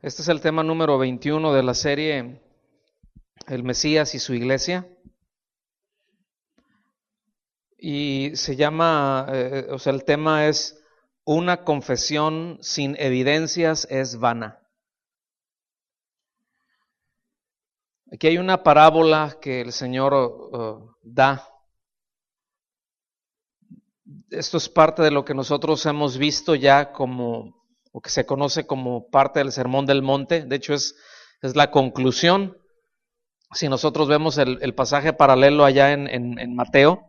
Este es el tema número 21 de la serie El Mesías y su Iglesia. Y se llama, el tema es una confesión sin evidencias es vana. Aquí hay una parábola que el Señor da. Esto es parte de lo que nosotros hemos visto ya como, o que se conoce como parte del Sermón del Monte. De hecho, es la conclusión. Si nosotros vemos el pasaje paralelo allá en Mateo,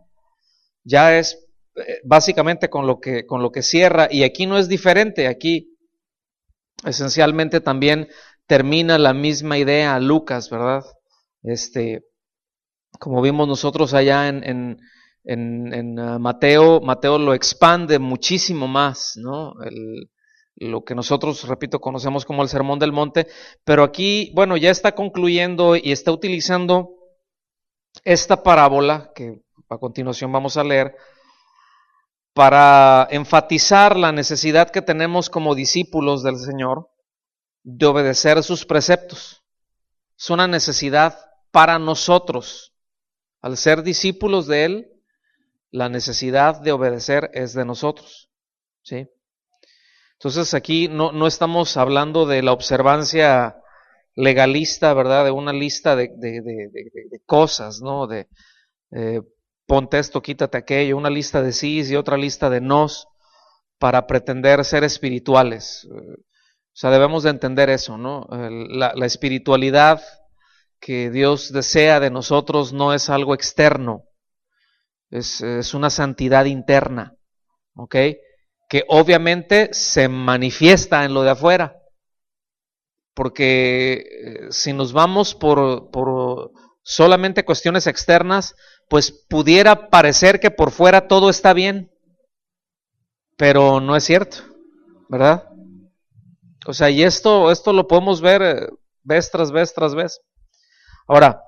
ya es básicamente con lo que cierra, y aquí no es diferente. Aquí esencialmente también termina la misma idea Lucas, ¿verdad? Como vimos nosotros allá en Mateo lo expande muchísimo más, ¿no? Lo que nosotros, repito, conocemos como el Sermón del Monte, pero aquí, bueno, ya está concluyendo y está utilizando esta parábola que a continuación vamos a leer para enfatizar la necesidad que tenemos como discípulos del Señor de obedecer sus preceptos. Es una necesidad para nosotros. Al ser discípulos de Él, la necesidad de obedecer es de nosotros, ¿sí? Entonces aquí no estamos hablando de la observancia legalista, ¿verdad? De una lista de cosas, ¿no? Ponte esto, quítate aquello, una lista de sís y otra lista de nos para pretender ser espirituales. O sea, debemos de entender eso, ¿no? La espiritualidad que Dios desea de nosotros no es algo externo, es una santidad interna, ¿ok? Que obviamente se manifiesta en lo de afuera, porque si nos vamos por solamente cuestiones externas, pues pudiera parecer que por fuera todo está bien, pero no es cierto, ¿verdad? O sea, y esto lo podemos ver vez tras vez tras vez. Ahora,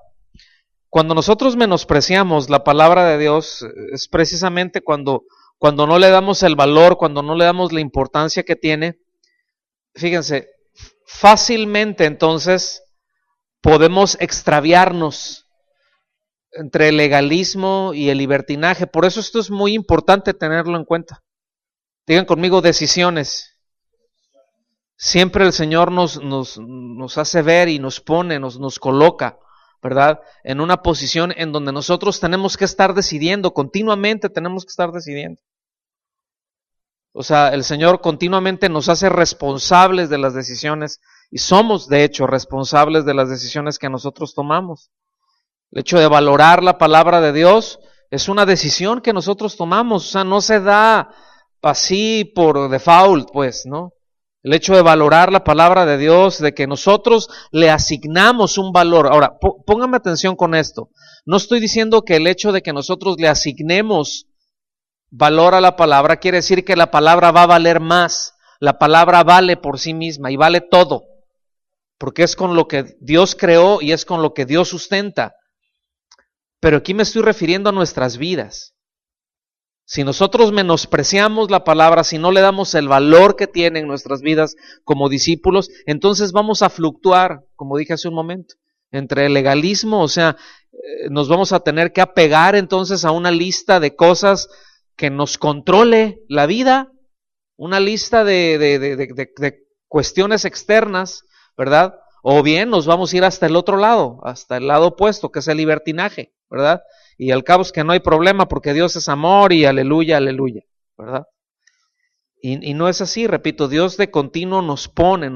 cuando nosotros menospreciamos la palabra de Dios, es precisamente cuando no le damos el valor, cuando no le damos la importancia que tiene. Fíjense, fácilmente entonces podemos extraviarnos entre el legalismo y el libertinaje. Por eso esto es muy importante tenerlo en cuenta. Digan conmigo, decisiones. Siempre el Señor nos hace ver y nos pone, nos coloca, ¿verdad? En una posición en donde nosotros tenemos que estar decidiendo, continuamente tenemos que estar decidiendo. O sea, el Señor continuamente nos hace responsables de las decisiones y somos, de hecho, responsables de las decisiones que nosotros tomamos. El hecho de valorar la palabra de Dios es una decisión que nosotros tomamos, o sea, no se da así por default, pues, ¿no? El hecho de valorar la palabra de Dios, de que nosotros le asignamos un valor. Ahora, póngame atención con esto. No estoy diciendo que el hecho de que nosotros le asignemos valor a la palabra quiere decir que la palabra va a valer más. La palabra vale por sí misma y vale todo, porque es con lo que Dios creó y es con lo que Dios sustenta. Pero aquí me estoy refiriendo a nuestras vidas. Si nosotros menospreciamos la palabra, si no le damos el valor que tiene en nuestras vidas como discípulos, entonces vamos a fluctuar, como dije hace un momento, entre el legalismo, o sea, nos vamos a tener que apegar entonces a una lista de cosas que nos controle la vida, una lista de cuestiones externas, ¿verdad? O bien nos vamos a ir hasta el otro lado, hasta el lado opuesto, que es el libertinaje, ¿verdad? Y al cabo es que no hay problema porque Dios es amor y aleluya, aleluya, ¿verdad? Y no es así, repito, Dios de continuo nos pone,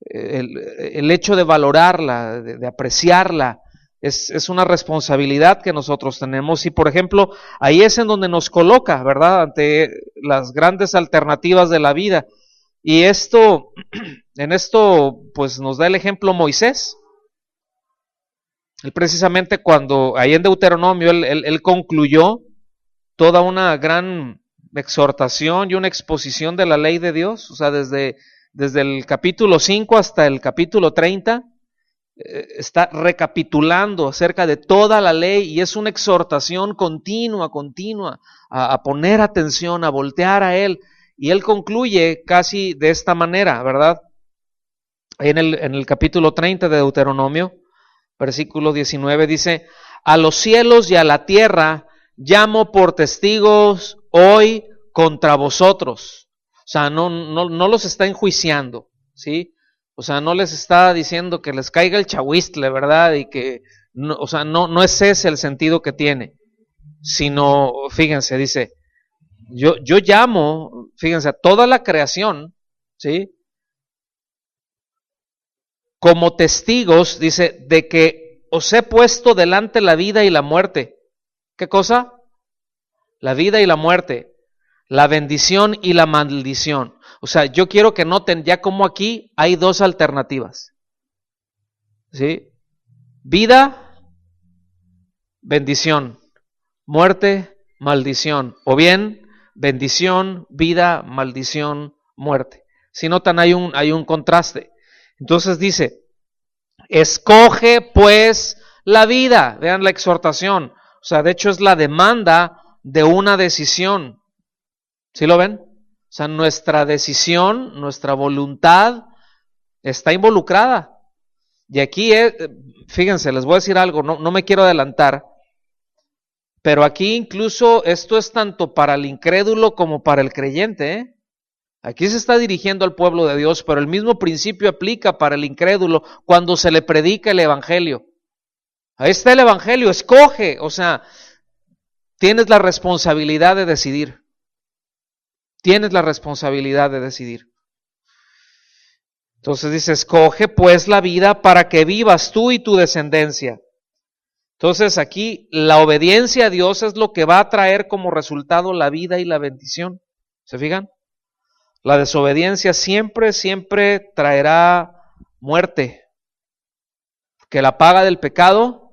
el hecho de valorarla, de apreciarla, es una responsabilidad que nosotros tenemos. Y por ejemplo, ahí es en donde nos coloca, ¿verdad? Ante las grandes alternativas de la vida. Y en esto, pues nos da el ejemplo Moisés. Él precisamente cuando, ahí en Deuteronomio, él concluyó toda una gran exhortación y una exposición de la ley de Dios, o sea, desde el capítulo 5 hasta el capítulo 30, está recapitulando acerca de toda la ley y es una exhortación continua, a poner atención, a voltear a Él, y Él concluye casi de esta manera, ¿verdad? Ahí en el capítulo 30 de Deuteronomio, versículo 19, dice: a los cielos y a la tierra llamo por testigos hoy contra vosotros. O sea, no los está enjuiciando, ¿sí? O sea, no les está diciendo que les caiga el chahuistle, ¿verdad? Y que, no, o sea, no es ese el sentido que tiene, sino, fíjense, dice, yo llamo, fíjense, a toda la creación, ¿sí? Como testigos, dice, de que os he puesto delante la vida y la muerte. ¿Qué cosa? La vida y la muerte, la bendición y la maldición. O sea, yo quiero que noten ya como aquí hay dos alternativas. ¿Sí? Vida, bendición. Muerte, maldición. O bien, bendición, vida, maldición, muerte. Si notan, hay un contraste. Entonces dice, escoge pues la vida. Vean la exhortación. O sea, de hecho es la demanda de una decisión. ¿Sí lo ven? O sea, nuestra decisión, nuestra voluntad está involucrada. Y aquí, fíjense, les voy a decir algo, no me quiero adelantar, pero aquí incluso esto es tanto para el incrédulo como para el creyente, ¿eh? Aquí se está dirigiendo al pueblo de Dios, pero el mismo principio aplica para el incrédulo cuando se le predica el evangelio. Ahí está el evangelio, escoge, o sea, tienes la responsabilidad de decidir. Tienes la responsabilidad de decidir. Entonces dice, escoge pues la vida para que vivas tú y tu descendencia. Entonces aquí la obediencia a Dios es lo que va a traer como resultado la vida y la bendición. ¿Se fijan? La desobediencia siempre traerá muerte. Que la paga del pecado,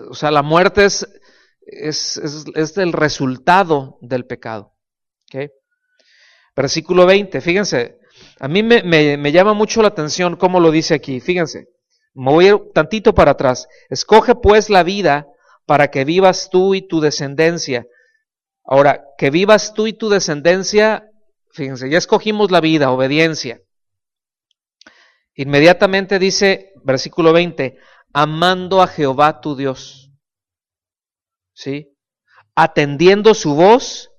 o sea, la muerte es el resultado del pecado. ¿Okay? Versículo 20, fíjense, a mí me llama mucho la atención cómo lo dice aquí, fíjense, me voy a ir tantito para atrás. Escoge pues la vida para que vivas tú y tu descendencia. Ahora, que vivas tú y tu descendencia, fíjense, ya escogimos la vida, obediencia. Inmediatamente dice, versículo 20, amando a Jehová tu Dios, ¿sí? Atendiendo su voz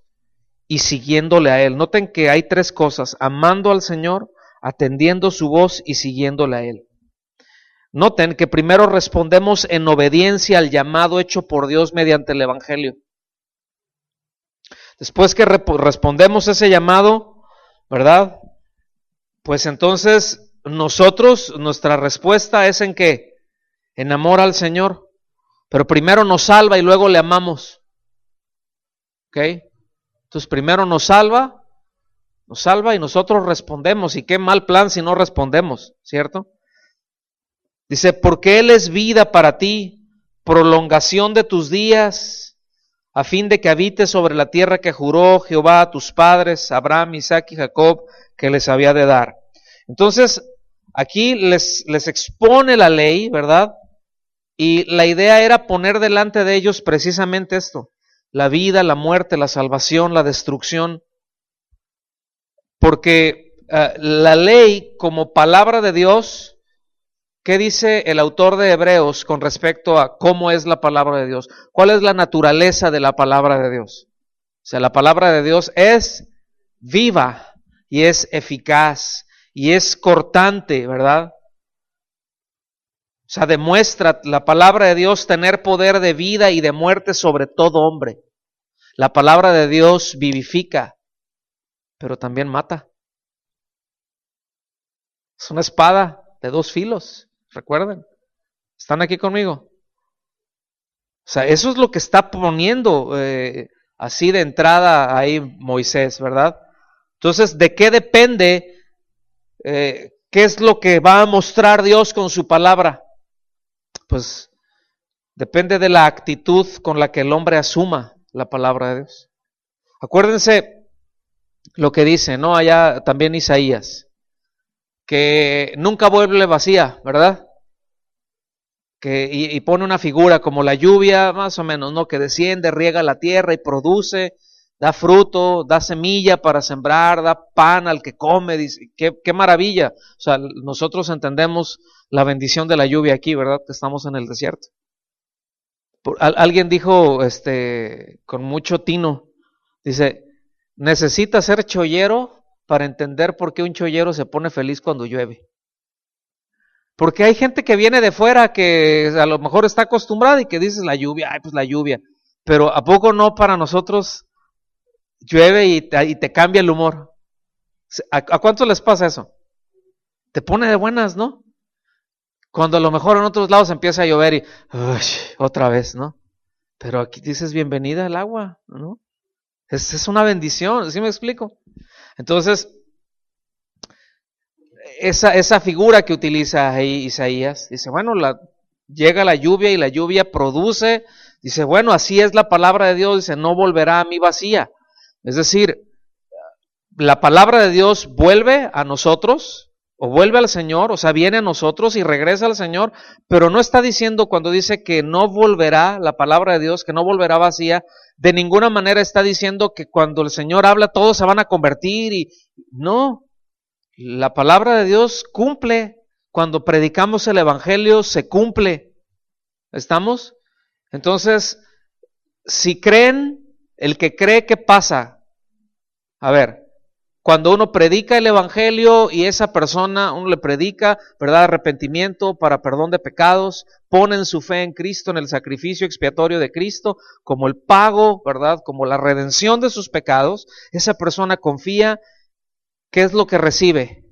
y siguiéndole a Él. Noten que hay tres cosas, amando al Señor, atendiendo su voz y siguiéndole a Él. Noten que primero respondemos en obediencia al llamado hecho por Dios mediante el Evangelio. Después que respondemos ese llamado, ¿verdad? Pues entonces nosotros, nuestra respuesta es ¿en qué? En amor al Señor. Pero primero nos salva y luego le amamos. ¿Ok? Entonces primero nos salva y nosotros respondemos. Y qué mal plan si no respondemos, ¿cierto? Dice, porque Él es vida para ti, prolongación de tus días, a fin de que habites sobre la tierra que juró Jehová a tus padres, Abraham, Isaac y Jacob, que les había de dar. Entonces, aquí les expone la ley, ¿verdad? Y la idea era poner delante de ellos precisamente esto, la vida, la muerte, la salvación, la destrucción. Porque la ley como palabra de Dios, ¿qué dice el autor de Hebreos con respecto a cómo es la palabra de Dios? ¿Cuál es la naturaleza de la palabra de Dios? O sea, la palabra de Dios es viva y es eficaz y es cortante, ¿verdad? O sea, demuestra la palabra de Dios tener poder de vida y de muerte sobre todo hombre. La palabra de Dios vivifica, pero también mata. Es una espada de dos filos, recuerden. ¿Están aquí conmigo? O sea, eso es lo que está poniendo así de entrada ahí Moisés, ¿verdad? Entonces, ¿de qué depende? ¿Qué es lo que va a mostrar Dios con su palabra? Pues depende de la actitud con la que el hombre asuma la palabra de Dios. Acuérdense lo que dice, ¿no? Allá también Isaías, que nunca vuelve vacía, ¿verdad? Y pone una figura como la lluvia, más o menos, ¿no? Que desciende, riega la tierra y produce, da fruto, da semilla para sembrar, da pan al que come, dice, qué maravilla. O sea, nosotros entendemos la bendición de la lluvia aquí, ¿verdad? Que estamos en el desierto. Alguien dijo, con mucho tino, dice, necesitas ser chollero para entender por qué un chollero se pone feliz cuando llueve. Porque hay gente que viene de fuera que a lo mejor está acostumbrada y que dices la lluvia, ay, pues la lluvia. Pero ¿a poco no para nosotros llueve y te cambia el humor? ¿A cuántos les pasa eso? Te pone de buenas, ¿no? Cuando a lo mejor en otros lados empieza a llover y otra vez, ¿no? Pero aquí dices bienvenida al agua, ¿no? Es una bendición, ¿sí me explico? Entonces, esa figura que utiliza ahí Isaías, dice, bueno, llega la lluvia y la lluvia produce, dice, bueno, así es la palabra de Dios, dice, no volverá a mí vacía. Es decir, la palabra de Dios vuelve a nosotros, o vuelve al Señor, o sea, viene a nosotros y regresa al Señor, pero no está diciendo cuando dice que no volverá, la palabra de Dios, que no volverá vacía, de ninguna manera está diciendo que cuando el Señor habla todos se van a convertir y no. La palabra de Dios cumple. Cuando predicamos el Evangelio se cumple. ¿Estamos? Entonces, si creen, el que cree, ¿qué pasa? A ver, cuando uno predica el Evangelio y esa persona, uno le predica, ¿verdad? Arrepentimiento para perdón de pecados, ponen su fe en Cristo, en el sacrificio expiatorio de Cristo, como el pago, ¿verdad? Como la redención de sus pecados, esa persona confía. ¿Qué es lo que recibe?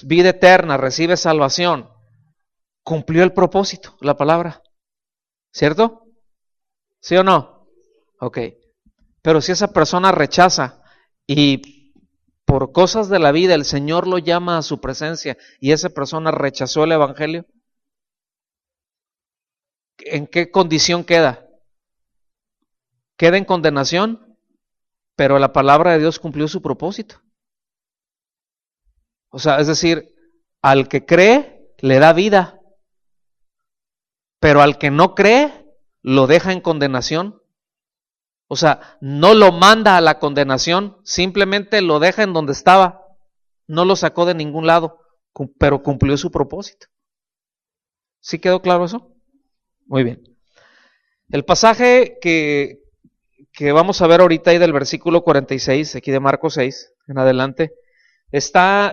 Vida eterna, recibe salvación. Cumplió el propósito, la palabra. ¿Cierto? ¿Sí o no? Ok. Pero si esa persona rechaza y por cosas de la vida el Señor lo llama a su presencia y esa persona rechazó el Evangelio, ¿en qué condición queda? Queda en condenación, pero la palabra de Dios cumplió su propósito. O sea, es decir, al que cree le da vida, pero al que no cree lo deja en condenación. O sea, no lo manda a la condenación, simplemente lo deja en donde estaba, no lo sacó de ningún lado, pero cumplió su propósito. ¿Sí quedó claro eso? Muy bien. El pasaje que vamos a ver ahorita ahí del versículo 46, aquí de Marcos 6 en adelante,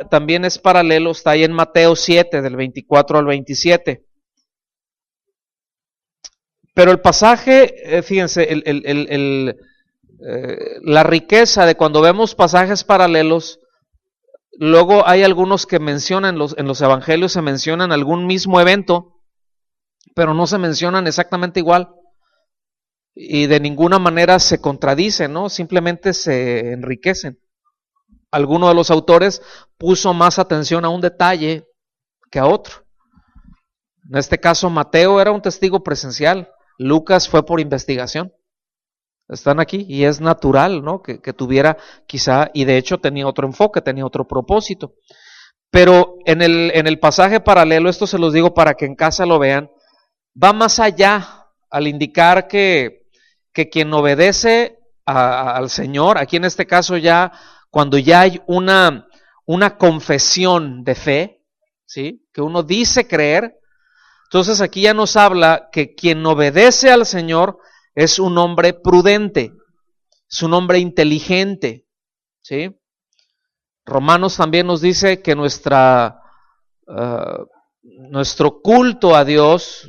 también es paralelo, está ahí en Mateo 7, del 24 al 27. Pero el pasaje, fíjense, la riqueza de cuando vemos pasajes paralelos, luego hay algunos que mencionan, en los evangelios se mencionan algún mismo evento, pero no se mencionan exactamente igual. Y de ninguna manera se contradicen, ¿no? Simplemente se enriquecen. Alguno de los autores puso más atención a un detalle que a otro. En este caso, Mateo era un testigo presencial, Lucas fue por investigación. Están aquí y es natural, ¿no? Que tuviera quizá, y de hecho tenía otro enfoque, tenía otro propósito. Pero en el pasaje paralelo, esto se los digo para que en casa lo vean, va más allá al indicar que quien obedece al Señor, aquí en este caso ya, cuando ya hay una confesión de fe, ¿sí? Que uno dice creer, entonces aquí ya nos habla que quien obedece al Señor es un hombre prudente, es un hombre inteligente, ¿sí? Romanos también nos dice que nuestro culto a Dios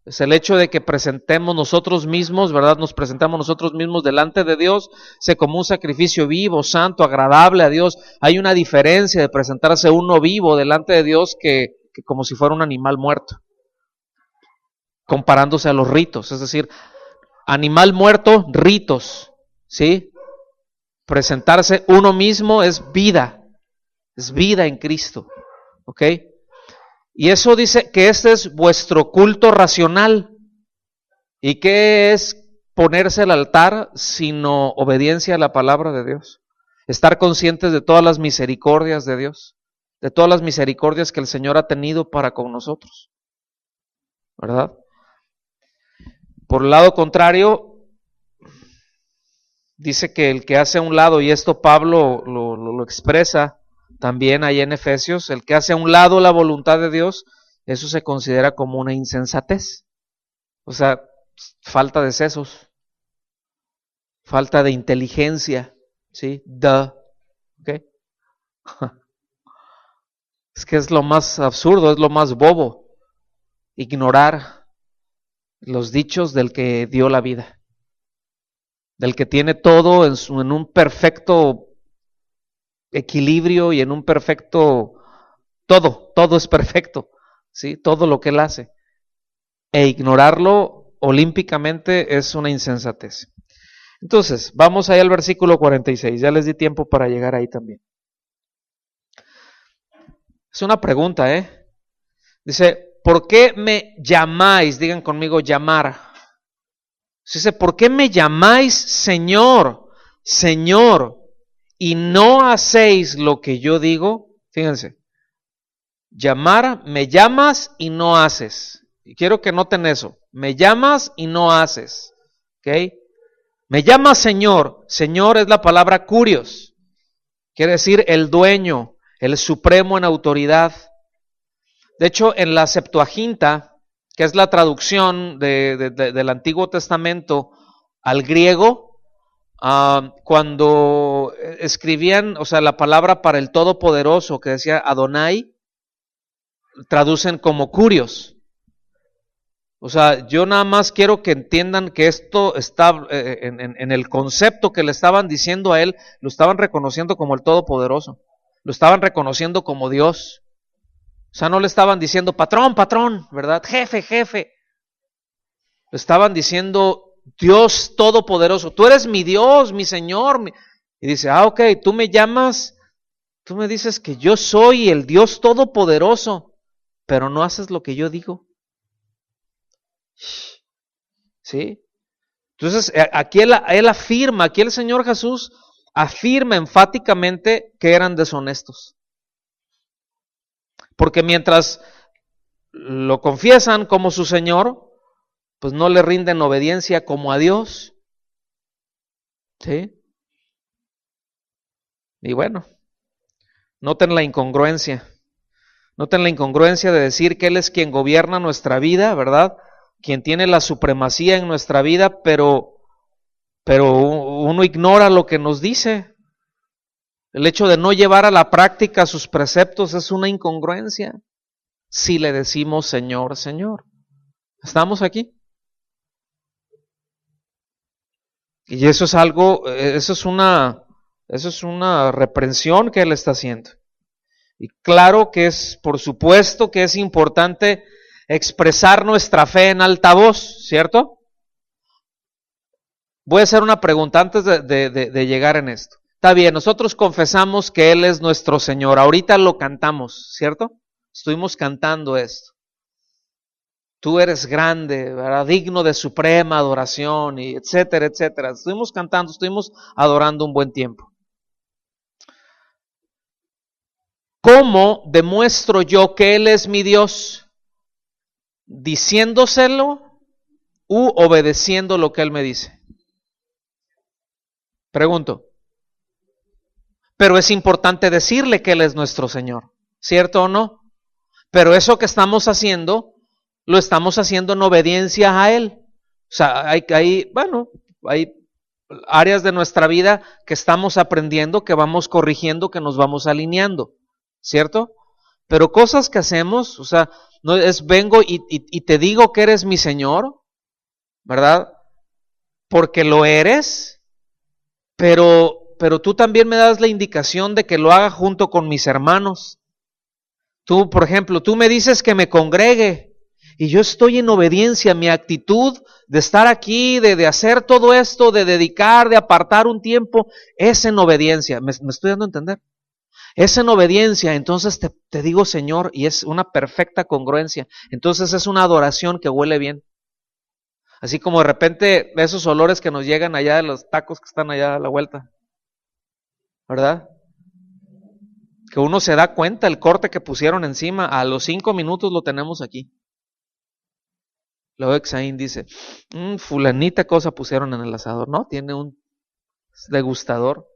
es el hecho de que presentemos nosotros mismos, ¿verdad? Nos presentamos nosotros mismos delante de Dios, como un sacrificio vivo, santo, agradable a Dios. Hay una diferencia de presentarse uno vivo delante de Dios que como si fuera un animal muerto, comparándose a los ritos, es decir, animal muerto, ritos, ¿sí? Presentarse uno mismo es vida en Cristo, ¿ok? Y eso dice que este es vuestro culto racional. ¿Y qué es ponerse al altar sino obediencia a la palabra de Dios? Estar conscientes de todas las misericordias de Dios, de todas las misericordias que el Señor ha tenido para con nosotros, ¿verdad? Por el lado contrario, Dice que el que hace a un lado, y esto Pablo lo expresa también ahí en Efesios, el que hace a un lado la voluntad de Dios, eso se considera como una insensatez. O sea, falta de sesos, falta de inteligencia, ¿sí? ¿Ok? Es que es lo más absurdo, es lo más bobo, ignorar los dichos del que dio la vida, del que tiene todo en un perfecto equilibrio y en un perfecto, todo es perfecto, ¿sí? Todo lo que él hace. E ignorarlo olímpicamente es una insensatez. Entonces, vamos ahí al versículo 46, ya les di tiempo para llegar ahí también. Es una pregunta, ¿eh? Dice, ¿por qué me llamáis? Digan conmigo, llamar. Dice, ¿por qué me llamáis Señor, Señor, y no hacéis lo que yo digo? Fíjense, llamar, me llamas y no haces. Y quiero que noten eso, me llamas y no haces. ¿Ok? Me llamas Señor, Señor es la palabra kurios, quiere decir el dueño, el supremo en autoridad. De hecho, en la Septuaginta, que es la traducción del Antiguo Testamento al griego, cuando escribían, o sea, la palabra para el Todopoderoso, que decía Adonai, traducen como kurios. O sea, yo nada más quiero que entiendan que esto está en el concepto que le estaban diciendo a él, lo estaban reconociendo como el Todopoderoso, lo estaban reconociendo como Dios. O sea, no le estaban diciendo patrón, patrón, ¿verdad? Jefe, jefe. Le estaban diciendo Dios Todopoderoso, tú eres mi Dios, mi Señor. Y dice, ok, tú me llamas, tú me dices que yo soy el Dios Todopoderoso, pero no haces lo que yo digo. ¿Sí? Entonces, aquí él afirma, aquí el Señor Jesús afirma enfáticamente que eran deshonestos. Porque mientras lo confiesan como su Señor, pues no le rinden obediencia como a Dios. ¿Sí? Y bueno, noten la incongruencia. Noten la incongruencia de decir que Él es quien gobierna nuestra vida, ¿verdad? Quien tiene la supremacía en nuestra vida, pero uno ignora lo que nos dice. El hecho de no llevar a la práctica sus preceptos es una incongruencia. Si le decimos Señor, Señor. ¿Estamos aquí? Y eso es algo, eso es una reprensión que Él está haciendo. Y claro que es, por supuesto que es importante expresar nuestra fe en alta voz, ¿cierto? Voy a hacer una pregunta antes de llegar en esto. Está bien, nosotros confesamos que Él es nuestro Señor. Ahorita lo cantamos, ¿cierto? Estuvimos cantando esto. Tú eres grande, ¿verdad? Digno de suprema adoración, y etcétera, etcétera. Estuvimos cantando, estuvimos adorando un buen tiempo. ¿Cómo demuestro yo que Él es mi Dios? ¿Diciéndoselo u obedeciendo lo que Él me dice? Pregunto. Pero es importante decirle que Él es nuestro Señor, ¿cierto o no? Pero eso que estamos haciendo, lo estamos haciendo en obediencia a Él. O sea, hay áreas de nuestra vida que estamos aprendiendo, que vamos corrigiendo, que nos vamos alineando, ¿cierto? Pero cosas que hacemos, o sea, no es vengo y te digo que eres mi Señor, ¿verdad? Porque lo eres, pero tú también me das la indicación de que lo haga junto con mis hermanos. Tú, por ejemplo, tú me dices que me congregue y yo estoy en obediencia. Mi actitud de estar aquí, de hacer todo esto, de dedicar, de apartar un tiempo, es en obediencia. ¿Me estoy dando a entender? Es en obediencia, entonces te digo Señor, y es una perfecta congruencia. Entonces es una adoración que huele bien. Así como de repente esos olores que nos llegan allá de los tacos que están allá a la vuelta, ¿verdad? Que uno se da cuenta el corte que pusieron encima, a los 5 minutos lo tenemos aquí. Luego Exaín dice, fulanita cosa pusieron en el asador, ¿no? Tiene es degustador.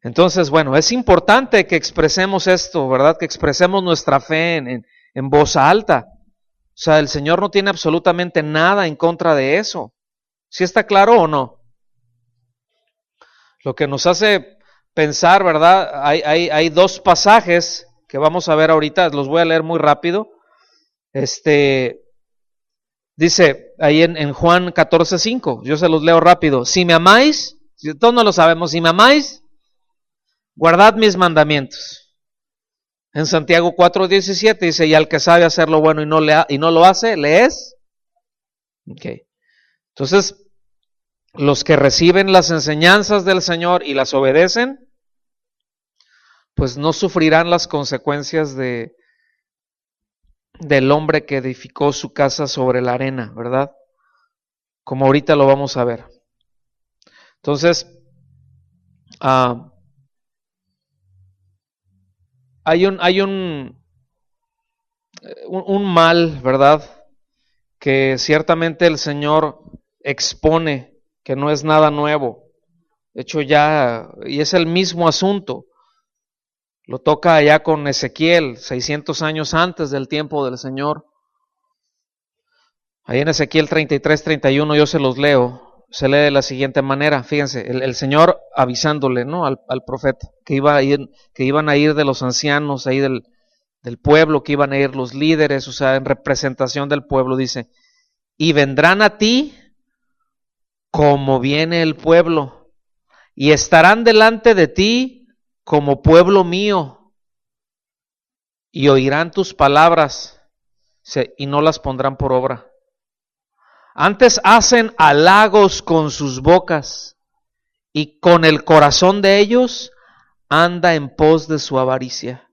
Entonces, bueno, es importante que expresemos esto, ¿verdad? Que expresemos nuestra fe en voz alta. O sea, el Señor no tiene absolutamente nada en contra de eso. ¿Sí está claro o no? Lo que nos hace pensar, ¿verdad? Hay dos pasajes que vamos a ver ahorita, los voy a leer muy rápido. Dice ahí en Juan 14:5, yo se los leo rápido. Si me amáis, todos no lo sabemos, si me amáis, guardad mis mandamientos. En Santiago 4:17 dice, y al que sabe hacer lo bueno y no lo hace, ¿le es? Okay. Entonces, los que reciben las enseñanzas del Señor y las obedecen, pues no sufrirán las consecuencias del hombre que edificó su casa sobre la arena, ¿verdad? Como ahorita lo vamos a ver. Entonces, hay un mal, ¿verdad? Que ciertamente el Señor expone, que no es nada nuevo. De hecho ya, y es el mismo asunto. Lo toca allá con Ezequiel, 600 años antes del tiempo del Señor. Ahí en Ezequiel 33-31 yo se los leo. Se lee de la siguiente manera. Fíjense, el Señor avisándole, ¿no? al profeta que iban a ir de los ancianos ahí del pueblo, que iban a ir los líderes, o sea, en representación del pueblo, dice, y vendrán a ti como viene el pueblo, y estarán delante de ti como pueblo mío, y oirán tus palabras, y no las pondrán por obra. Antes hacen halagos con sus bocas, y con el corazón de ellos anda en pos de su avaricia.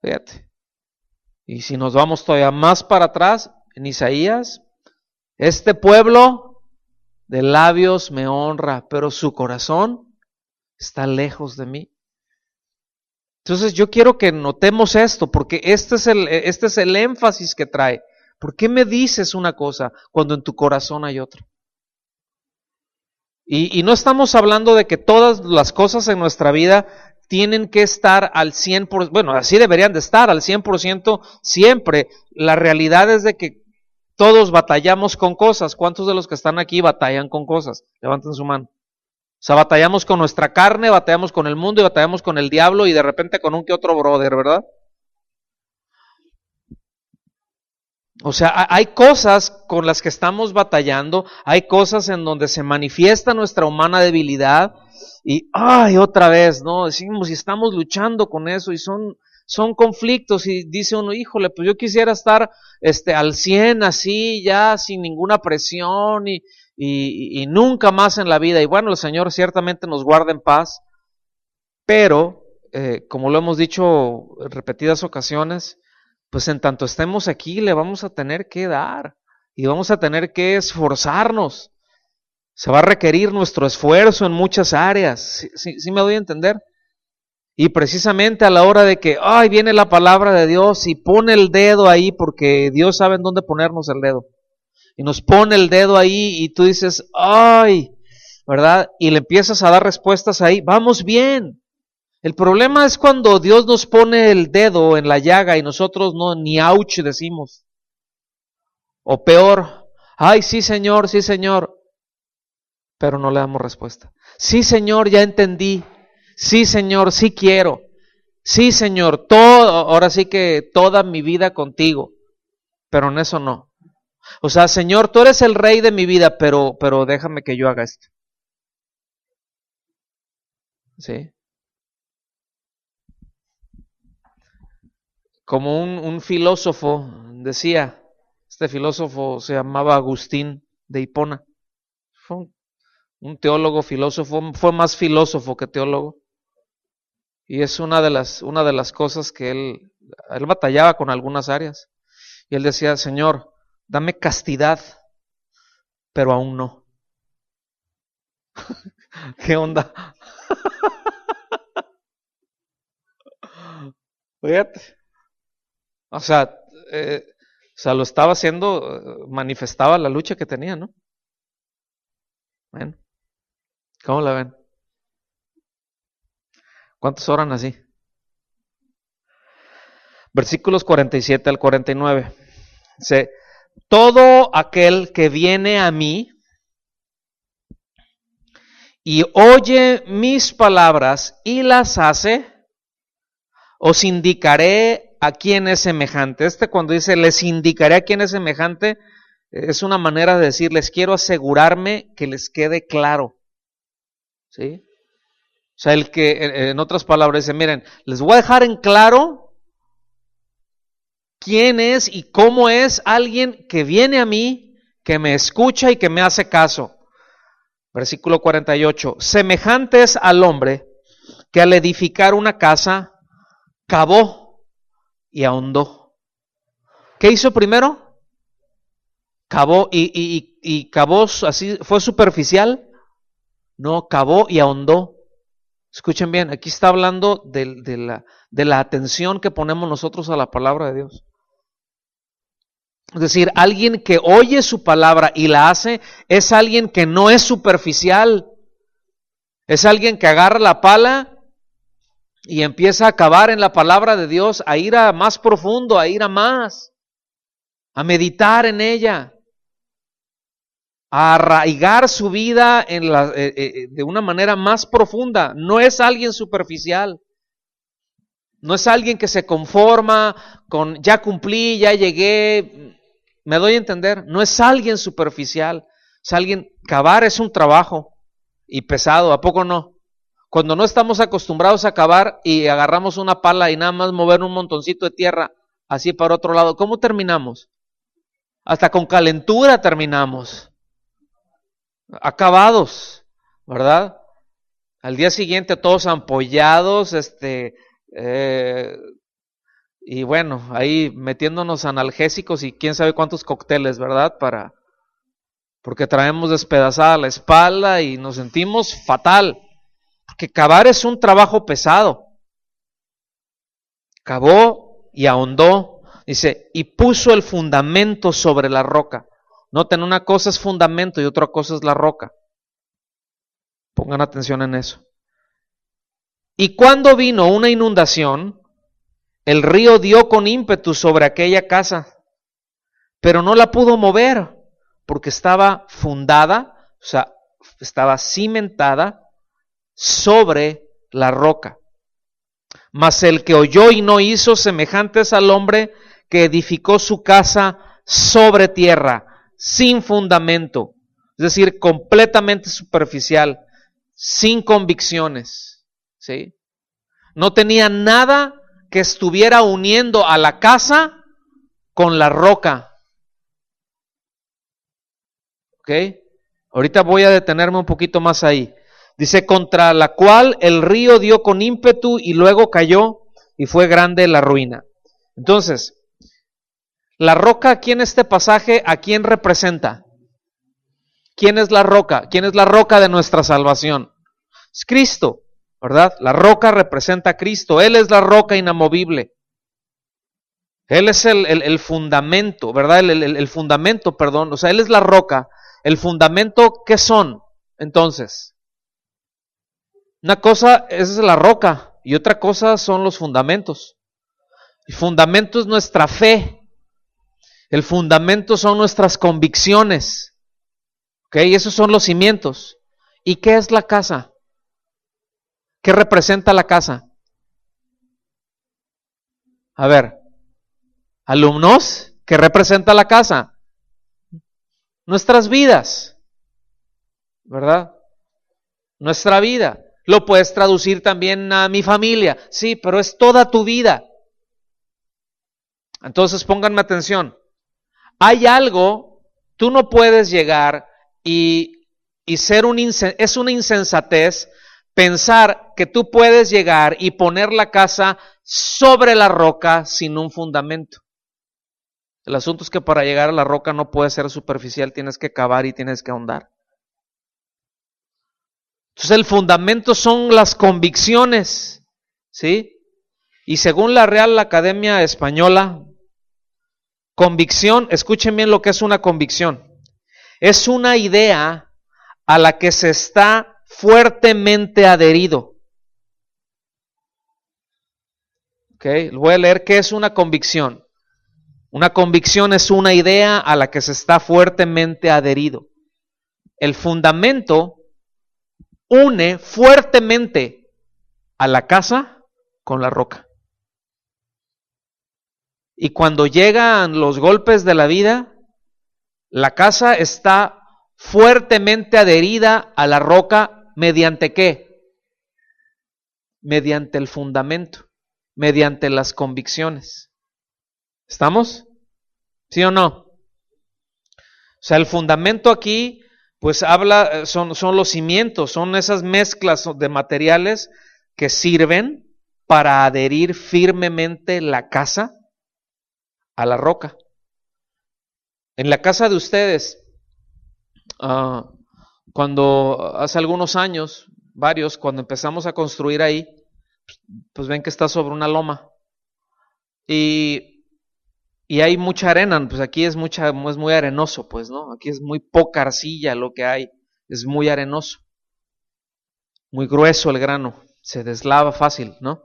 Fíjate. Y si nos vamos todavía más para atrás, en Isaías, este pueblo de labios me honra, pero su corazón está lejos de mí. Entonces yo quiero que notemos esto, porque este es el énfasis que trae. ¿Por qué me dices una cosa cuando en tu corazón hay otra? Y no estamos hablando de que todas las cosas en nuestra vida tienen que estar al 100%, bueno, así deberían de estar al 100% siempre. La realidad es de que todos batallamos con cosas. ¿Cuántos de los que están aquí batallan con cosas? Levanten su mano. O sea, batallamos con nuestra carne, batallamos con el mundo y batallamos con el diablo y de repente con un que otro brother, ¿verdad? O sea, hay cosas con las que estamos batallando, hay cosas en donde se manifiesta nuestra humana debilidad y, otra vez, ¿no? Decimos, y estamos luchando con eso y son conflictos y dice uno, híjole, pues yo quisiera estar al 100 así, ya sin ninguna presión y nunca más en la vida. Y bueno, el Señor ciertamente nos guarda en paz, pero, como lo hemos dicho en repetidas ocasiones, pues en tanto estemos aquí le vamos a tener que dar y vamos a tener que esforzarnos. Se va a requerir nuestro esfuerzo en muchas áreas. ¿Sí me doy a entender? Y precisamente a la hora de que, viene la palabra de Dios y pone el dedo ahí, porque Dios sabe en dónde ponernos el dedo. Y nos pone el dedo ahí y tú dices, ¿verdad? Y le empiezas a dar respuestas ahí, vamos bien. El problema es cuando Dios nos pone el dedo en la llaga y nosotros no, ni ouch decimos. O peor, sí Señor, pero no le damos respuesta. Sí Señor, ya entendí. Sí Señor, sí quiero. Sí Señor, ahora sí que toda mi vida contigo, pero en eso no. O sea, Señor, tú eres el rey de mi vida, pero déjame que yo haga esto. ¿Sí? Como un filósofo decía, este filósofo se llamaba Agustín de Hipona, fue un teólogo filósofo, fue más filósofo que teólogo, y es una de las cosas que él batallaba con algunas áreas, y él decía, Señor, dame castidad, pero aún no. ¿Qué onda? Fíjate. O sea, lo estaba haciendo, manifestaba la lucha que tenía, ¿no? Bueno, ¿cómo la ven? ¿Cuántos oran así? Versículos 47 al 49. Dice, todo aquel que viene a mí y oye mis palabras y las hace, os indicaré a quién es semejante. Cuando dice les indicaré a quién es semejante, es una manera de decir, les quiero asegurarme que les quede claro. ¿Sí? O sea, el que, en otras palabras, dice, miren, les voy a dejar en claro quién es y cómo es alguien que viene a mí, que me escucha y que me hace caso. Versículo 48, semejante es al hombre que al edificar una casa, cavó y ahondó. ¿Qué hizo primero? Cavó y cavó así, ¿fue superficial? No, cavó y ahondó. Escuchen bien, aquí está hablando de la atención que ponemos nosotros a la palabra de Dios. Es decir, alguien que oye su palabra y la hace, es alguien que no es superficial. Es alguien que agarra la pala y empieza a cavar en la palabra de Dios, a ir a más profundo, a ir a más, a meditar en ella, a arraigar su vida de una manera más profunda. No es alguien superficial. No es alguien que se conforma con ya cumplí, ya llegué, me doy a entender. No es alguien superficial. Es alguien, cavar es un trabajo y pesado, ¿a poco no? Cuando no estamos acostumbrados a cavar y agarramos una pala y nada más mover un montoncito de tierra así para otro lado, ¿cómo terminamos? Hasta con calentura terminamos. Acabados, ¿verdad? Al día siguiente todos ampollados, y bueno, ahí metiéndonos analgésicos y quién sabe cuántos cócteles, ¿verdad? Porque traemos despedazada la espalda y nos sentimos fatal. Porque cavar es un trabajo pesado. Cavó y ahondó, dice, y puso el fundamento sobre la roca. Noten, una cosa es fundamento y otra cosa es la roca. Pongan atención en eso. Y cuando vino una inundación, el río dio con ímpetu sobre aquella casa, pero no la pudo mover, porque estaba fundada, o sea, estaba cimentada sobre la roca. Mas el que oyó y no hizo, semejante es al hombre que edificó su casa sobre tierra, sin fundamento, es decir, completamente superficial, sin convicciones, ¿sí? No tenía nada que estuviera uniendo a la casa con la roca. ¿Ok? Ahorita voy a detenerme un poquito más ahí. Dice, contra la cual el río dio con ímpetu y luego cayó y fue grande la ruina. Entonces, la roca aquí en este pasaje, ¿a quién representa? ¿Quién es la roca? ¿Quién es la roca de nuestra salvación? Es Cristo, ¿verdad? La roca representa a Cristo. Él es la roca inamovible. Él es el fundamento, ¿verdad? El fundamento, perdón. O sea, Él es la roca. El fundamento, ¿qué son? Entonces, una cosa es la roca y otra cosa son los fundamentos. El fundamento es nuestra fe. El fundamento son nuestras convicciones. ¿Ok? Esos son los cimientos. ¿Y qué es la casa? ¿Qué representa la casa? A ver, alumnos, ¿qué representa la casa? Nuestras vidas, ¿verdad? Nuestra vida. Lo puedes traducir también a mi familia. Sí, pero es toda tu vida. Entonces pónganme atención. Hay algo, tú no puedes llegar y ser es una insensatez pensar que tú puedes llegar y poner la casa sobre la roca sin un fundamento. El asunto es que para llegar a la roca no puede ser superficial, tienes que cavar y tienes que ahondar. Entonces el fundamento son las convicciones, ¿sí? Y según la Real Academia Española, convicción, escuchen bien lo que es una convicción. Es una idea a la que se está fuertemente adherido. Okay, voy a leer qué es una convicción. Una convicción es una idea a la que se está fuertemente adherido. El fundamento une fuertemente a la casa con la roca. Y cuando llegan los golpes de la vida, la casa está fuertemente adherida a la roca ¿mediante qué? Mediante el fundamento, mediante las convicciones. ¿Estamos? ¿Sí o no? O sea, el fundamento aquí, pues habla, son los cimientos, son esas mezclas de materiales que sirven para adherir firmemente la casa a la roca. En la casa de ustedes, cuando hace algunos años, varios, cuando empezamos a construir ahí, pues ven que está sobre una loma. Y hay mucha arena, pues aquí es muy arenoso, pues, ¿no? Aquí es muy poca arcilla lo que hay, es muy arenoso, muy grueso el grano, se deslava fácil, ¿no?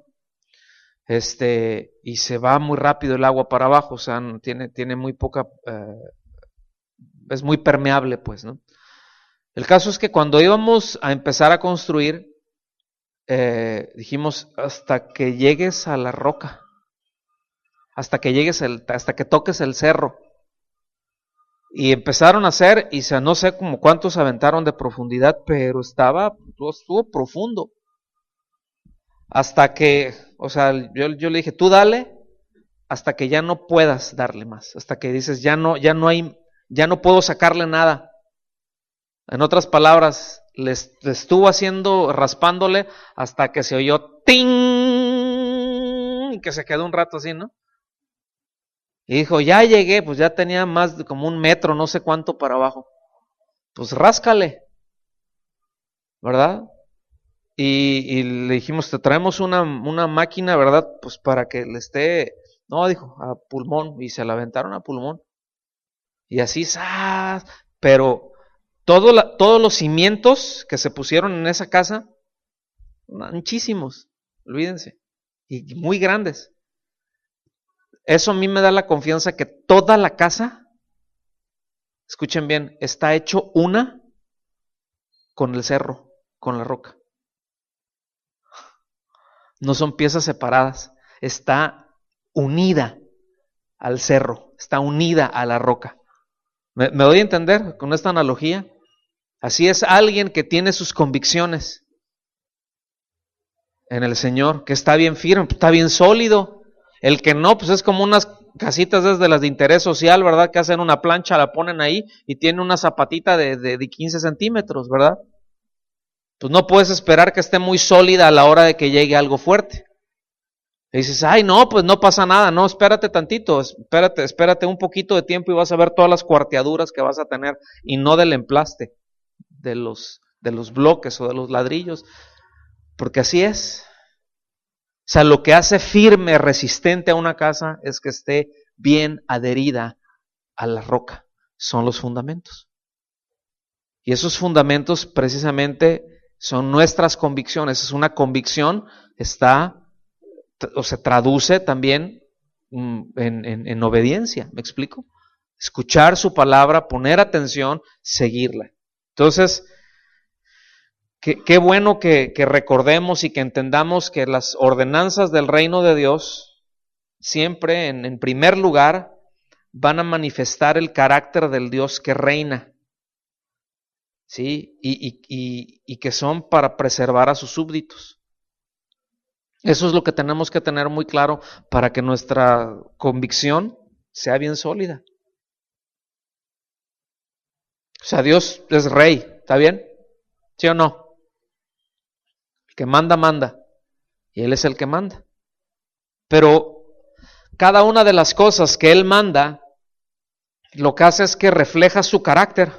Y se va muy rápido el agua para abajo, o sea, tiene muy poca, es muy permeable, pues, ¿no? El caso es que cuando íbamos a empezar a construir, dijimos, hasta que llegues a la roca, hasta que toques el cerro. Y empezaron a hacer, y no sé como cuántos aventaron de profundidad, pero estuvo profundo. Hasta que, o sea, yo le dije, tú dale, hasta que ya no puedas darle más, hasta que dices, ya no puedo sacarle nada. En otras palabras, le estuvo raspándole, hasta que se oyó ¡ting! Y que se quedó un rato así, ¿no? Y dijo, ya llegué, pues ya tenía más de como 1 metro, no sé cuánto para abajo. Pues ráscale, ¿verdad? Y le dijimos, te traemos una máquina, ¿verdad? Pues para que le esté, no, dijo, a pulmón, y se la aventaron a pulmón. Y así, ¡zas! Pero todos los cimientos que se pusieron en esa casa, muchísimos, olvídense, y muy grandes. Eso a mí me da la confianza que toda la casa, escuchen bien, está hecho una con el cerro, con la roca. No son piezas separadas, está unida al cerro, está unida a la roca. ¿Me doy a entender con esta analogía? Así es alguien que tiene sus convicciones en el Señor, que está bien firme, está bien sólido. El que no, pues es como unas casitas desde las de interés social, ¿verdad? Que hacen una plancha, la ponen ahí y tiene una zapatita de 15 centímetros, ¿verdad? Pues no puedes esperar que esté muy sólida a la hora de que llegue algo fuerte. Y dices, ay, no, pues no pasa nada, no, espérate tantito, espérate un poquito de tiempo y vas a ver todas las cuarteaduras que vas a tener, y no del emplaste, de los bloques o de los ladrillos, porque así es. O sea, lo que hace firme, resistente a una casa es que esté bien adherida a la roca. Son los fundamentos. Y esos fundamentos precisamente son nuestras convicciones. Es una convicción, se traduce también en obediencia. ¿Me explico? Escuchar su palabra, poner atención, seguirla. Entonces, qué bueno que recordemos y que entendamos que las ordenanzas del reino de Dios siempre, en primer lugar, van a manifestar el carácter del Dios que reina, ¿sí? Y que son para preservar a sus súbditos. Eso es lo que tenemos que tener muy claro para que nuestra convicción sea bien sólida. O sea, Dios es rey, ¿está bien? ¿Sí o no? El que manda, manda. Y Él es el que manda. Pero cada una de las cosas que Él manda, lo que hace es que refleja su carácter.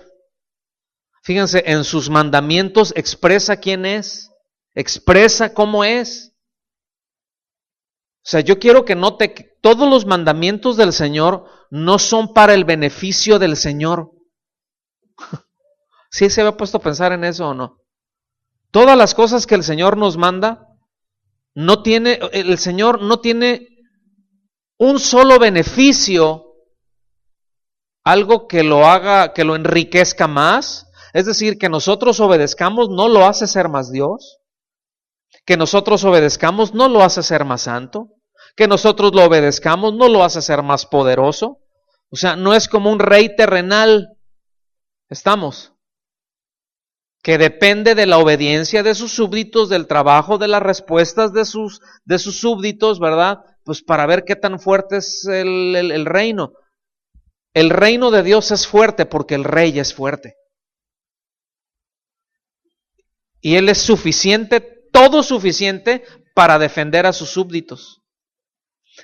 Fíjense, en sus mandamientos expresa quién es, expresa cómo es. O sea, yo quiero que note que todos los mandamientos del Señor no son para el beneficio del Señor, ¿Sí se había puesto a pensar en eso o no? Todas las cosas que el Señor nos manda, el Señor no tiene un solo beneficio, algo que lo haga, que lo enriquezca más. Es decir, que nosotros obedezcamos no lo hace ser más Dios. Que nosotros obedezcamos no lo hace ser más santo. Que nosotros lo obedezcamos no lo hace ser más poderoso. O sea, no es como un rey terrenal. Estamos. Que depende de la obediencia de sus súbditos, del trabajo, de las respuestas de sus súbditos, ¿verdad? Pues para ver qué tan fuerte es el reino. El reino de Dios es fuerte porque el rey es fuerte. Y él es suficiente, todo suficiente para defender a sus súbditos.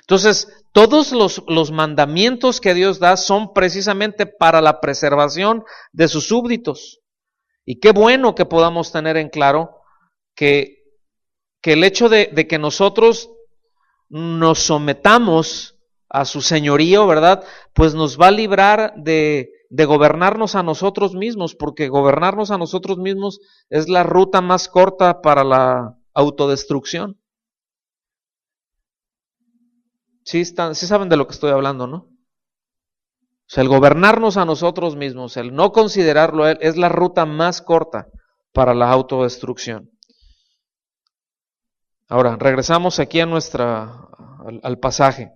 Entonces, todos los mandamientos que Dios da son precisamente para la preservación de sus súbditos. Y qué bueno que podamos tener en claro que el hecho de que nosotros nos sometamos a su señorío, ¿verdad? Pues nos va a librar de gobernarnos a nosotros mismos, porque gobernarnos a nosotros mismos es la ruta más corta para la autodestrucción. Sí saben de lo que estoy hablando, ¿no? O sea, el gobernarnos a nosotros mismos, el no considerarlo a Él, es la ruta más corta para la autodestrucción. Ahora, regresamos aquí a al pasaje.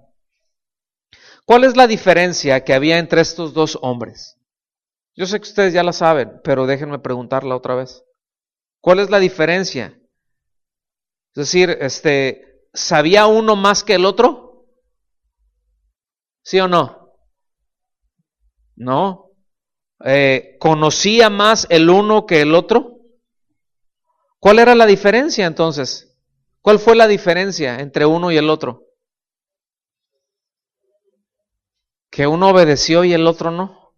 ¿Cuál es la diferencia que había entre estos dos hombres? Yo sé que ustedes ya la saben, pero déjenme preguntarla otra vez. ¿Cuál es la diferencia? Es decir, ¿sabía uno más que el otro? ¿Sí o no? No. ¿Conocía más el uno que el otro? ¿Cuál era la diferencia entonces? ¿Cuál fue la diferencia entre uno y el otro? Que uno obedeció y el otro no.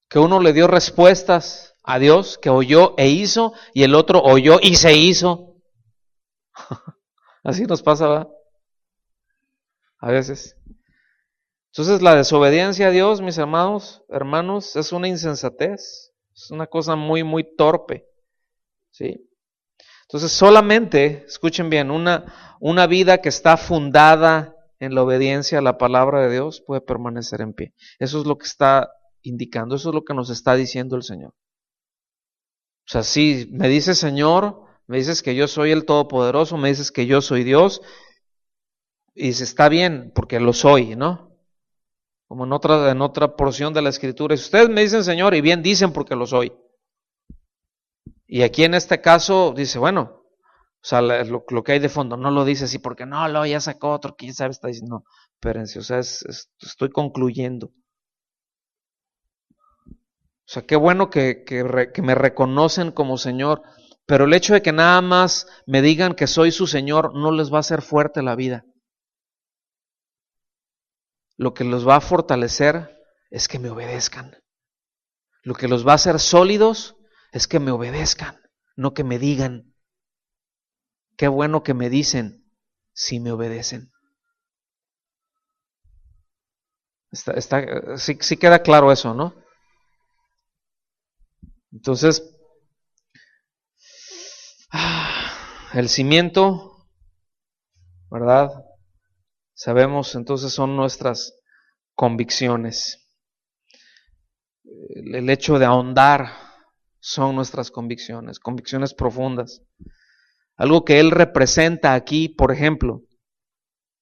Que uno le dio respuestas a Dios, que oyó e hizo, y el otro oyó y se hizo. Así nos pasa, ¿verdad? A veces. Entonces la desobediencia a Dios, mis hermanos, es una insensatez, es una cosa muy, muy torpe, ¿sí? Entonces solamente, escuchen bien, una vida que está fundada en la obediencia a la palabra de Dios puede permanecer en pie. Eso es lo que está indicando, eso es lo que nos está diciendo el Señor. O sea, si me dices Señor, me dices que yo soy el Todopoderoso, me dices que yo soy Dios, y dice, está bien, porque lo soy, ¿no? Como en otra porción de la Escritura, si ustedes me dicen Señor, y bien dicen porque lo soy. Y aquí en este caso dice, bueno, o sea, lo que hay de fondo, no lo dice así porque no, ya sacó otro, quién sabe, está diciendo, no, espérense, o sea, estoy concluyendo. O sea, qué bueno que me reconocen como Señor, pero el hecho de que nada más me digan que soy su Señor no les va a hacer fuerte la vida. Lo que los va a fortalecer es que me obedezcan. Lo que los va a hacer sólidos es que me obedezcan, no que me digan. Qué bueno que me dicen si me obedecen. Sí queda claro eso, ¿no? Entonces, el cimiento, ¿verdad? Sabemos, entonces son nuestras convicciones. El hecho de ahondar son nuestras convicciones profundas. Algo que Él representa aquí, por ejemplo,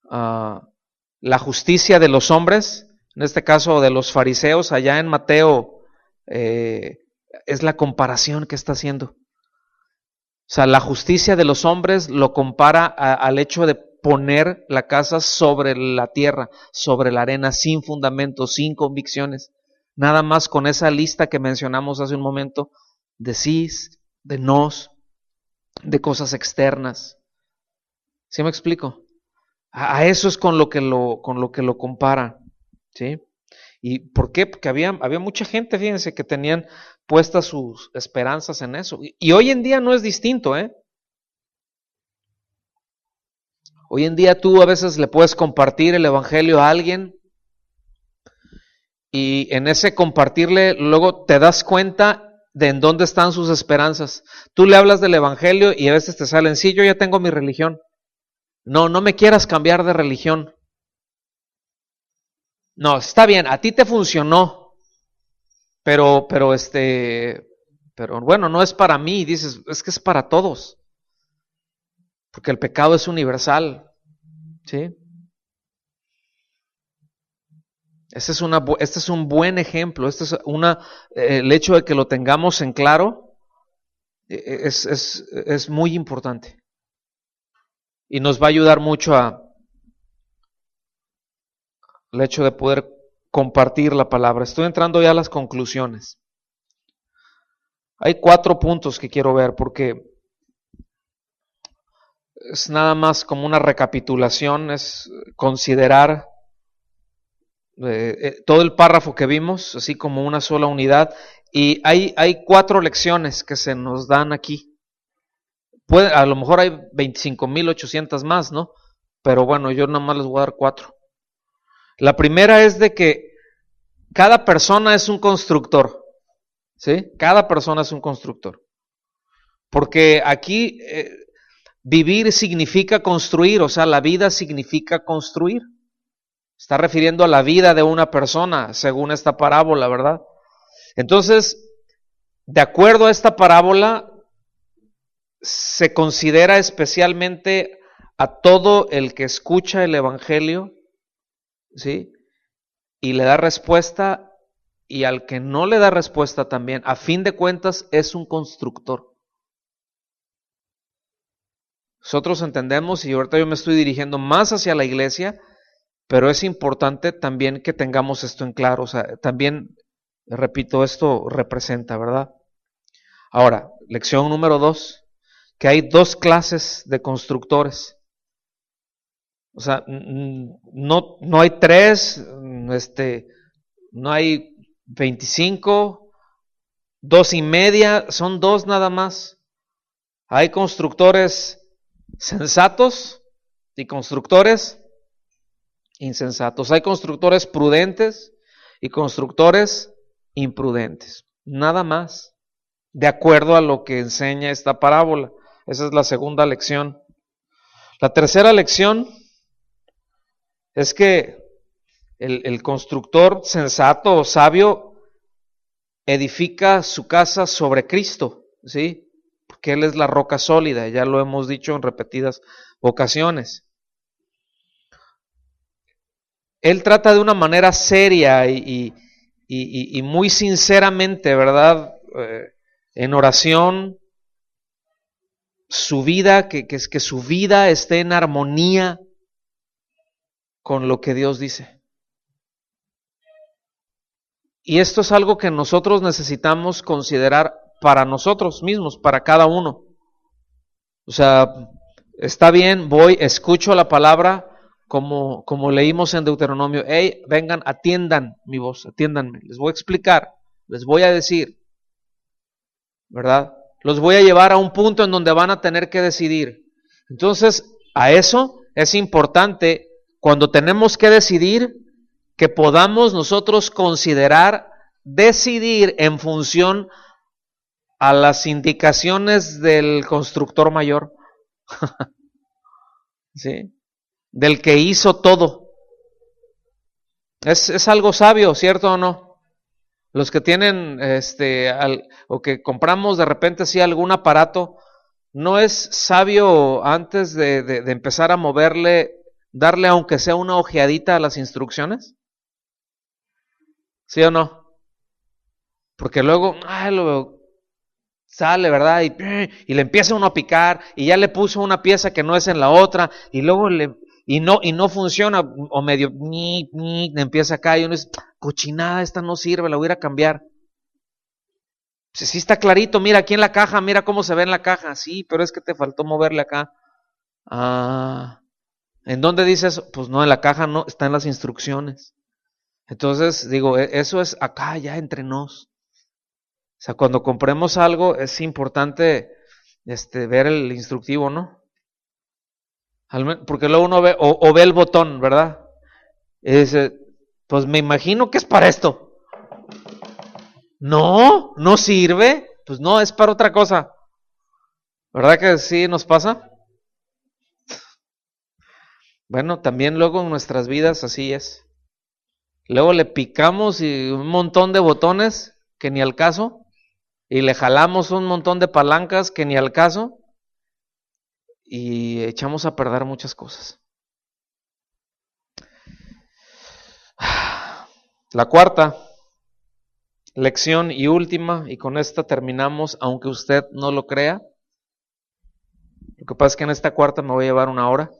la justicia de los hombres, en este caso de los fariseos, allá en Mateo, es la comparación que está haciendo. O sea, la justicia de los hombres lo compara al hecho de poner la casa sobre la tierra, sobre la arena, sin fundamentos, sin convicciones. Nada más con esa lista que mencionamos hace un momento, de sís, de nos, de cosas externas. ¿Sí me explico? A eso es con lo que lo compara, ¿sí? ¿Y por qué? Porque había mucha gente, fíjense, que tenían puestas sus esperanzas en eso. Y hoy en día no es distinto, ¿eh? Hoy en día tú a veces le puedes compartir el evangelio a alguien y en ese compartirle luego te das cuenta de en dónde están sus esperanzas. Tú le hablas del evangelio y a veces te salen, sí, yo ya tengo mi religión. No, no me quieras cambiar de religión. No, está bien, a ti te funcionó, pero bueno, no es para mí, dices, es que es para todos, porque el pecado es universal, ¿sí? Este es un buen ejemplo, el hecho de que lo tengamos en claro es muy importante y nos va a ayudar mucho el hecho de poder compartir la palabra. Estoy entrando ya a las conclusiones. Hay 4 puntos que quiero ver porque es nada más como una recapitulación, es considerar todo el párrafo que vimos, así como una sola unidad, y hay 4 lecciones que se nos dan aquí. A lo mejor hay 25,800 más, ¿no? Pero bueno, yo nada más les voy a dar 4. La primera es de que cada persona es un constructor, ¿sí? Cada persona es un constructor. Porque aquí vivir significa construir, o sea, la vida significa construir. Está refiriendo a la vida de una persona, según esta parábola, ¿verdad? Entonces, de acuerdo a esta parábola, se considera especialmente a todo el que escucha el evangelio, ¿sí? Y le da respuesta, y al que no le da respuesta también, a fin de cuentas, es un constructor. Nosotros entendemos, y ahorita yo me estoy dirigiendo más hacia la iglesia, pero es importante también que tengamos esto en claro. O sea, también, repito, esto representa, ¿verdad? Ahora, lección número 2, que hay 2 clases de constructores. O sea, no hay 3, no hay 25, 2,5, son 2 nada más. Hay constructores sensatos y constructores insensatos. Hay constructores prudentes y constructores imprudentes. Nada más. De acuerdo a lo que enseña esta parábola. Esa es la segunda lección. La tercera lección es que el constructor sensato o sabio edifica su casa sobre Cristo, ¿sí? Porque Él es la roca sólida, ya lo hemos dicho en repetidas ocasiones. Él trata de una manera seria y muy sinceramente, ¿verdad? En oración, su vida, que su vida esté en armonía con lo que Dios dice. Y esto es algo que nosotros necesitamos considerar para nosotros mismos, para cada uno. O sea, está bien, escucho la palabra como leímos en Deuteronomio. Hey, vengan, atiendan mi voz, atiéndanme. Les voy a explicar, les voy a decir, ¿verdad? Los voy a llevar a un punto en donde van a tener que decidir. Entonces, a eso es importante cuando tenemos que decidir que podamos nosotros decidir en función a las indicaciones del constructor mayor, ¿sí? Del que hizo todo. Es algo sabio, ¿cierto o no? Los que tienen, o que compramos de repente así algún aparato, ¿no es sabio antes de empezar a moverle, darle aunque sea una ojeadita a las instrucciones? ¿Sí o no? Porque luego, sale, ¿verdad? Y le empieza uno a picar, y ya le puso una pieza que no es en la otra, y luego y no funciona, o medio, empieza acá, y uno dice, cochinada, esta no sirve, la voy a ir a cambiar. Sí está clarito, mira aquí en la caja, mira cómo se ve en la caja, sí, pero es que te faltó moverle acá. ¿En dónde dice eso? Pues no, en la caja no, está en las instrucciones. Entonces, digo, eso es acá ya entre nos. O sea, cuando compremos algo es importante ver el instructivo, ¿no? Porque luego uno ve, o ve el botón, ¿verdad? Y dice, pues me imagino que es para esto. No, no sirve. Pues no, es para otra cosa. ¿Verdad que sí nos pasa? Bueno, también luego en nuestras vidas así es. Luego le picamos y un montón de botones que ni al caso, y le jalamos un montón de palancas que ni al caso, y echamos a perder muchas cosas. La cuarta lección y última, y con esta terminamos, aunque usted no lo crea. Lo que pasa es que en esta cuarta me voy a llevar 1 hora.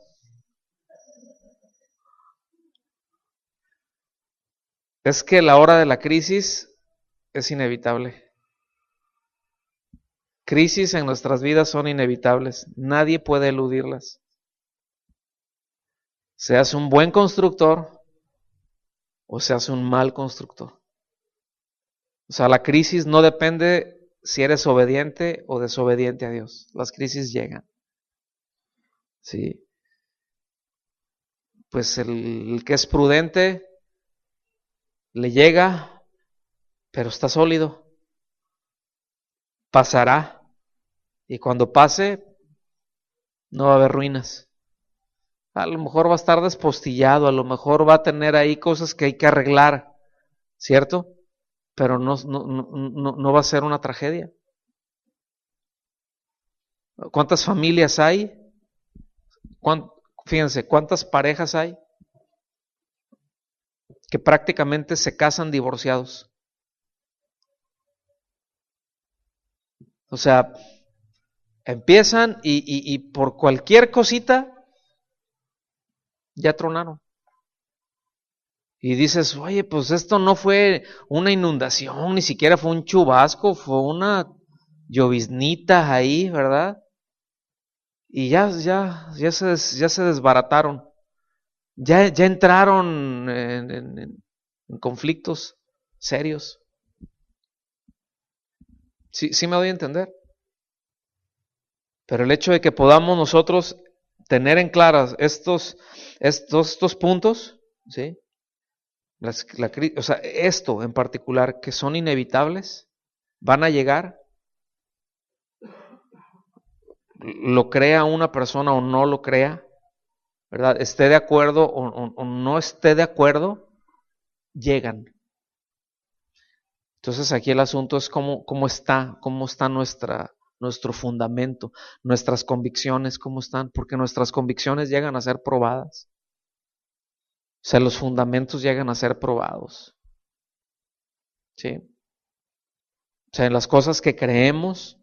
Es que la hora de la crisis es inevitable. Crisis en nuestras vidas son inevitables. Nadie puede eludirlas. Seas un buen constructor o seas un mal constructor. O sea, la crisis no depende si eres obediente o desobediente a Dios. Las crisis llegan. Sí. Pues el que es prudente le llega, pero está sólido. Pasará. Y cuando pase, no va a haber ruinas. A lo mejor va a estar despostillado, a lo mejor va a tener ahí cosas que hay que arreglar, ¿cierto? Pero no va a ser una tragedia. ¿Cuántas familias hay? Fíjense, ¿cuántas parejas hay que prácticamente se casan divorciados? O sea, empiezan y por cualquier cosita ya tronaron. Y dices, oye, pues esto no fue una inundación, ni siquiera fue un chubasco, fue una lloviznita ahí, ¿verdad? Y ya se desbarataron. Ya entraron en conflictos serios. Sí me doy a entender. Pero el hecho de que podamos nosotros tener en claras estos puntos, ¿sí? O sea, esto en particular, que son inevitables, van a llegar, lo crea una persona o no lo crea, ¿verdad? Esté de acuerdo o no esté de acuerdo, llegan. Entonces aquí el asunto es cómo está nuestro fundamento, nuestras convicciones, cómo están, porque nuestras convicciones llegan a ser probadas. O sea, los fundamentos llegan a ser probados. ¿Sí? O sea, en las cosas que creemos,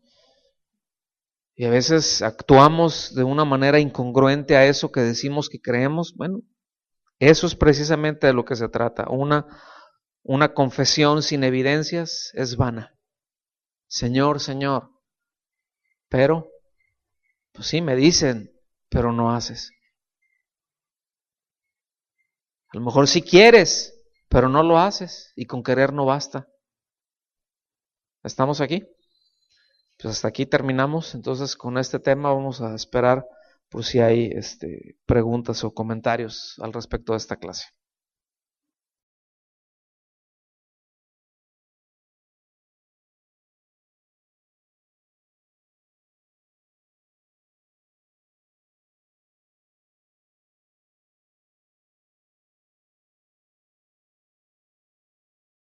y a veces actuamos de una manera incongruente a eso que decimos que creemos, bueno, eso es precisamente de lo que se trata. Una confesión sin evidencias es vana. Señor, Señor, pero, pues sí, me dicen, pero no haces. A lo mejor sí quieres, pero no lo haces, y con querer no basta. ¿Estamos aquí? Pues hasta aquí terminamos. Entonces con este tema vamos a esperar por si hay preguntas o comentarios al respecto de esta clase.